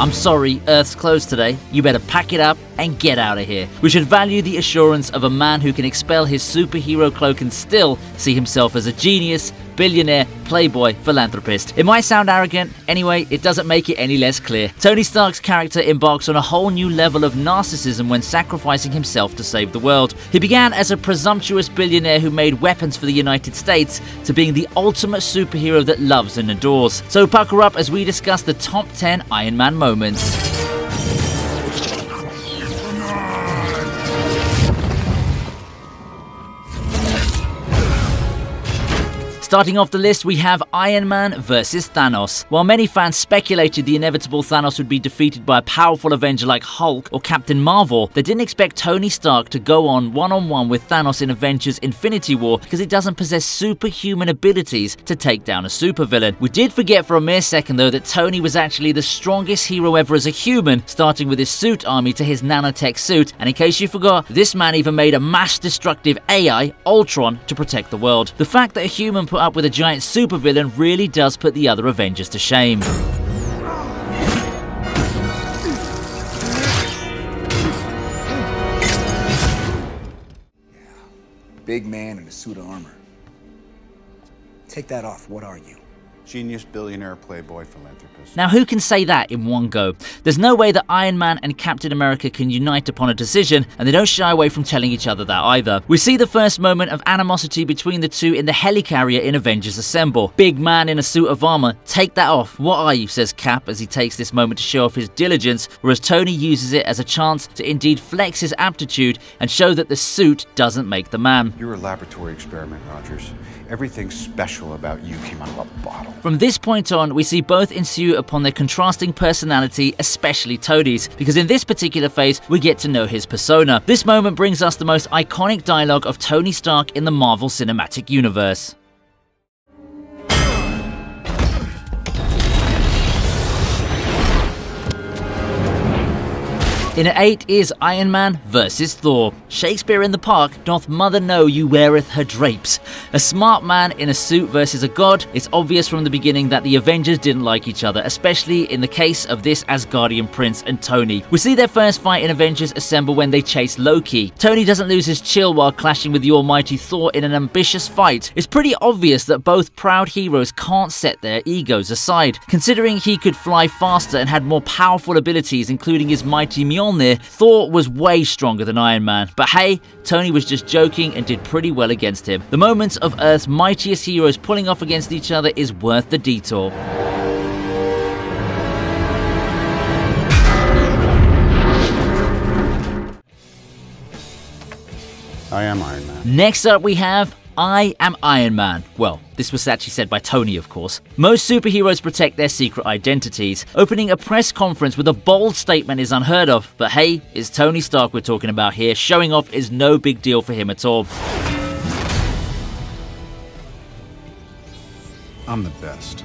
"I'm sorry, Earth's closed today. You better pack it up and get out of here." We should value the assurance of a man who can expel his superhero cloak and still see himself as a genius, billionaire, playboy, philanthropist. It might sound arrogant, anyway, it doesn't make it any less clear. Tony Stark's character embarks on a whole new level of narcissism when sacrificing himself to save the world. He began as a presumptuous billionaire who made weapons for the United States to being the ultimate superhero that loves and adores. So pucker up as we discuss the top 10 Iron Man moments. Starting off the list, we have Iron Man vs Thanos. While many fans speculated the inevitable Thanos would be defeated by a powerful Avenger like Hulk or Captain Marvel, they didn't expect Tony Stark to go on one-on-one with Thanos in Avengers Infinity War because he doesn't possess superhuman abilities to take down a supervillain. We did forget for a mere second though that Tony was actually the strongest hero ever as a human, starting with his suit army to his nanotech suit, and in case you forgot, this man even made a mass-destructive AI, Ultron, to protect the world. The fact that a human put up with a giant supervillain really does put the other Avengers to shame. Big man in a suit of armor. Take that off, what are you? Genius, billionaire, playboy, philanthropist. Now who can say that in one go? There's no way that Iron Man and Captain America can unite upon a decision, and they don't shy away from telling each other that either. We see the first moment of animosity between the two in the helicarrier in Avengers Assemble. "Big man in a suit of armor, take that off, what are you?" says Cap as he takes this moment to show off his diligence, whereas Tony uses it as a chance to indeed flex his aptitude and show that the suit doesn't make the man. You're a laboratory experiment, Rogers. Everything special about you came out of a bottle. From this point on, we see both ensue upon their contrasting personality, especially Tony's, because in this particular phase, we get to know his persona. This moment brings us the most iconic dialogue of Tony Stark in the Marvel Cinematic Universe. In at 8 is Iron Man vs Thor. "Shakespeare in the park, doth mother know you weareth her drapes." A smart man in a suit versus a god. It's obvious from the beginning that the Avengers didn't like each other, especially in the case of this Asgardian prince and Tony. We see their first fight in Avengers Assemble when they chase Loki. Tony doesn't lose his chill while clashing with the almighty Thor in an ambitious fight. It's pretty obvious that both proud heroes can't set their egos aside. Considering he could fly faster and had more powerful abilities, including his mighty Mjolnir, Thor was way stronger than Iron Man. But hey, Tony was just joking and did pretty well against him. The moments of Earth's mightiest heroes pulling off against each other is worth the detour. I am Iron Man. Next up we have "I am Iron Man." Well, this was actually said by Tony, of course. Most superheroes protect their secret identities. Opening a press conference with a bold statement is unheard of, but hey, it's Tony Stark we're talking about here. Showing off is no big deal for him at all. I'm the best.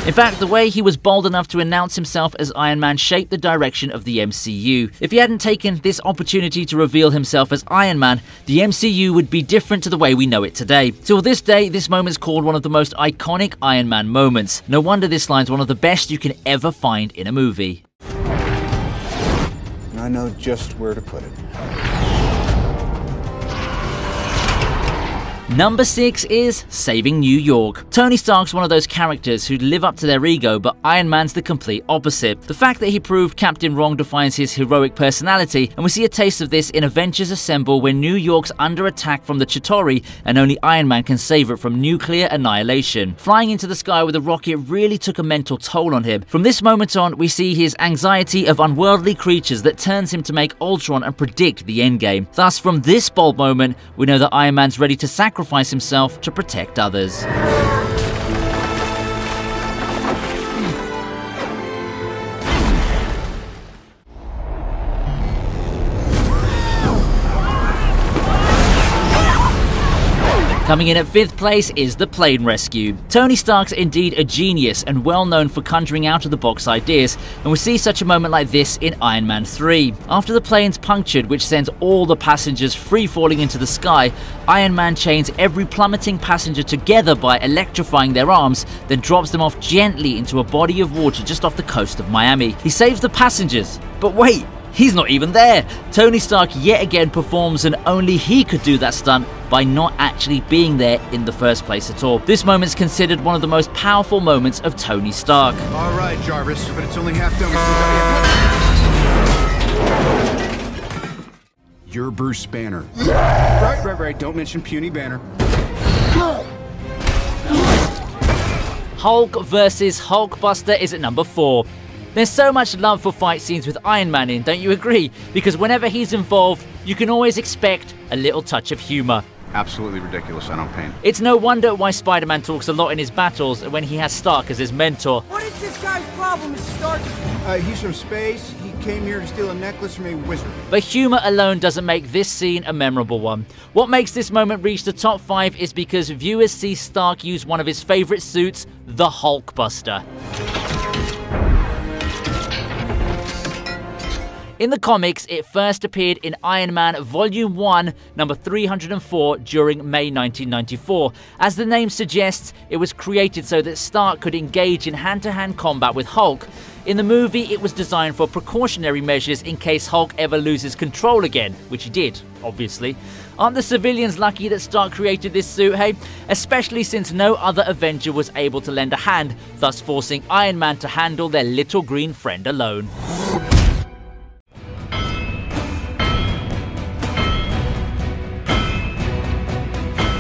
In fact, the way he was bold enough to announce himself as Iron Man shaped the direction of the MCU. If he hadn't taken this opportunity to reveal himself as Iron Man, the MCU would be different to the way we know it today. Till this day, this moment's called one of the most iconic Iron Man moments. No wonder this line's one of the best you can ever find in a movie. I know just where to put it. Number 6 is saving New York. Tony Stark's one of those characters who live up to their ego, but Iron Man's the complete opposite. The fact that he proved Captain wrong defines his heroic personality, and we see a taste of this in Avengers Assemble when New York's under attack from the Chitauri and only Iron Man can save it from nuclear annihilation. Flying into the sky with a rocket really took a mental toll on him. From this moment on, we see his anxiety of unworldly creatures that turns him to make Ultron and predict the Endgame. Thus, from this bold moment, we know that Iron Man's ready to sacrifice himself to protect others. Coming in at 5th place is the plane rescue. Tony Stark's indeed a genius and well known for conjuring out of the box ideas, and we see such a moment like this in Iron Man 3. After the plane's punctured, which sends all the passengers free falling into the sky, Iron Man chains every plummeting passenger together by electrifying their arms, then drops them off gently into a body of water just off the coast of Miami. He saves the passengers, but wait, he's not even there! Tony Stark yet again performs, and only he could do that stunt by not actually being there in the first place at all. This moment is considered one of the most powerful moments of Tony Stark. All right, Jarvis, but it's only half done. You're Bruce Banner. Right. Don't mention puny Banner. Hulk vs. Hulkbuster is at number 4. There's so much love for fight scenes with Iron Man in, don't you agree? Because whenever he's involved, you can always expect a little touch of humour. Absolutely ridiculous, I don't paint. It's no wonder why Spider-Man talks a lot in his battles when he has Stark as his mentor. What is this guy's problem, Mr. Stark? He's from space. He came here to steal a necklace from a wizard. But humour alone doesn't make this scene a memorable one. What makes this moment reach the top 5 is because viewers see Stark use one of his favourite suits, the Hulkbuster. In the comics, it first appeared in Iron Man Volume 1, number 304 during May 1994. As the name suggests, it was created so that Stark could engage in hand-to-hand combat with Hulk. In the movie, it was designed for precautionary measures in case Hulk ever loses control again, which he did, obviously. Aren't the civilians lucky that Stark created this suit, hey? Especially since no other Avenger was able to lend a hand, thus forcing Iron Man to handle their little green friend alone.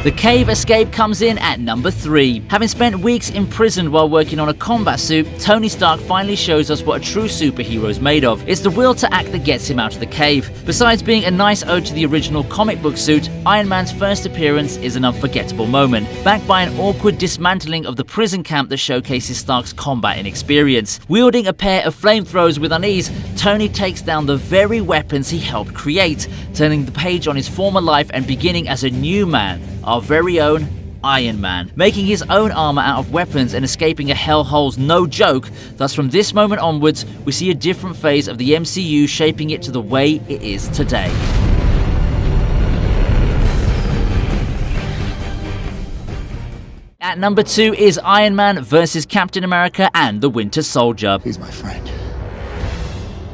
The cave escape comes in at number 3. Having spent weeks imprisoned while working on a combat suit, Tony Stark finally shows us what a true superhero is made of. It's the will to act that gets him out of the cave. Besides being a nice ode to the original comic book suit, Iron Man's first appearance is an unforgettable moment, backed by an awkward dismantling of the prison camp that showcases Stark's combat inexperience. Wielding a pair of flamethrowers with unease, Tony takes down the very weapons he helped create, turning the page on his former life and beginning as a new man. Our very own Iron Man, making his own armor out of weapons and escaping a hellhole's no joke. Thus from this moment onwards, we see a different phase of the MCU shaping it to the way it is today. At number 2 is Iron Man vs. Captain America and the Winter Soldier. He's my friend.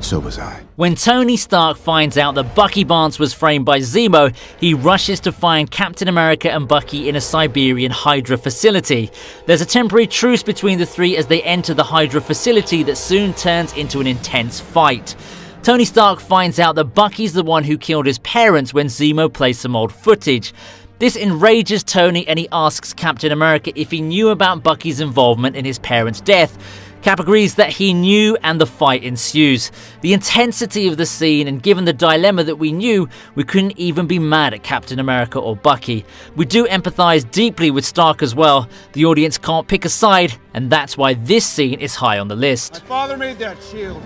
So was I. When Tony Stark finds out that Bucky Barnes was framed by Zemo, he rushes to find Captain America and Bucky in a Siberian Hydra facility. There's a temporary truce between the three as they enter the Hydra facility that soon turns into an intense fight. Tony Stark finds out that Bucky's the one who killed his parents when Zemo plays some old footage. This enrages Tony and he asks Captain America if he knew about Bucky's involvement in his parents' death. Cap agrees that he knew and the fight ensues. The intensity of the scene, and given the dilemma that we knew, we couldn't even be mad at Captain America or Bucky. We do empathise deeply with Stark as well. The audience can't pick a side, and that's why this scene is high on the list. My father made that shield.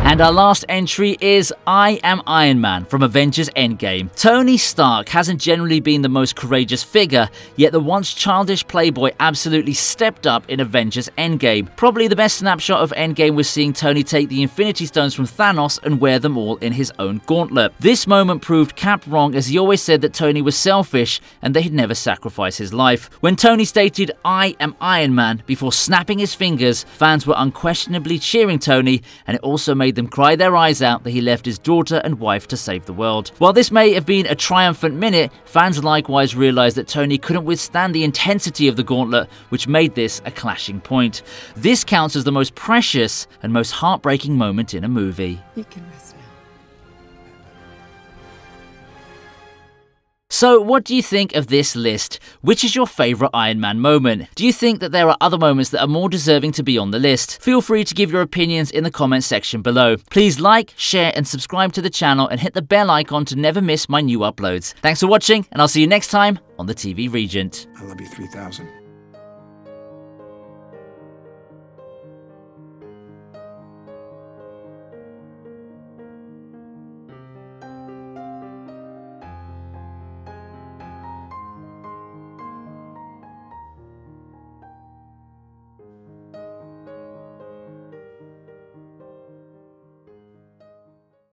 And our last entry is I Am Iron Man from Avengers Endgame. Tony Stark hasn't generally been the most courageous figure, yet the once childish playboy absolutely stepped up in Avengers Endgame. Probably the best snapshot of Endgame was seeing Tony take the Infinity Stones from Thanos and wear them all in his own gauntlet. This moment proved Cap wrong, as he always said that Tony was selfish and that he'd never sacrifice his life. When Tony stated I am Iron Man before snapping his fingers, fans were unquestionably cheering Tony, and it also made them cry their eyes out that he left his daughter and wife to save the world. While this may have been a triumphant minute, fans likewise realised that Tony couldn't withstand the intensity of the gauntlet, which made this a clashing point. This counts as the most precious and most heartbreaking moment in a movie. You can rest now. So what do you think of this list? Which is your favourite Iron Man moment? Do you think that there are other moments that are more deserving to be on the list? Feel free to give your opinions in the comments section below. Please like, share and subscribe to the channel and hit the bell icon to never miss my new uploads. Thanks for watching and I'll see you next time on the TV Regent. I love you 3000.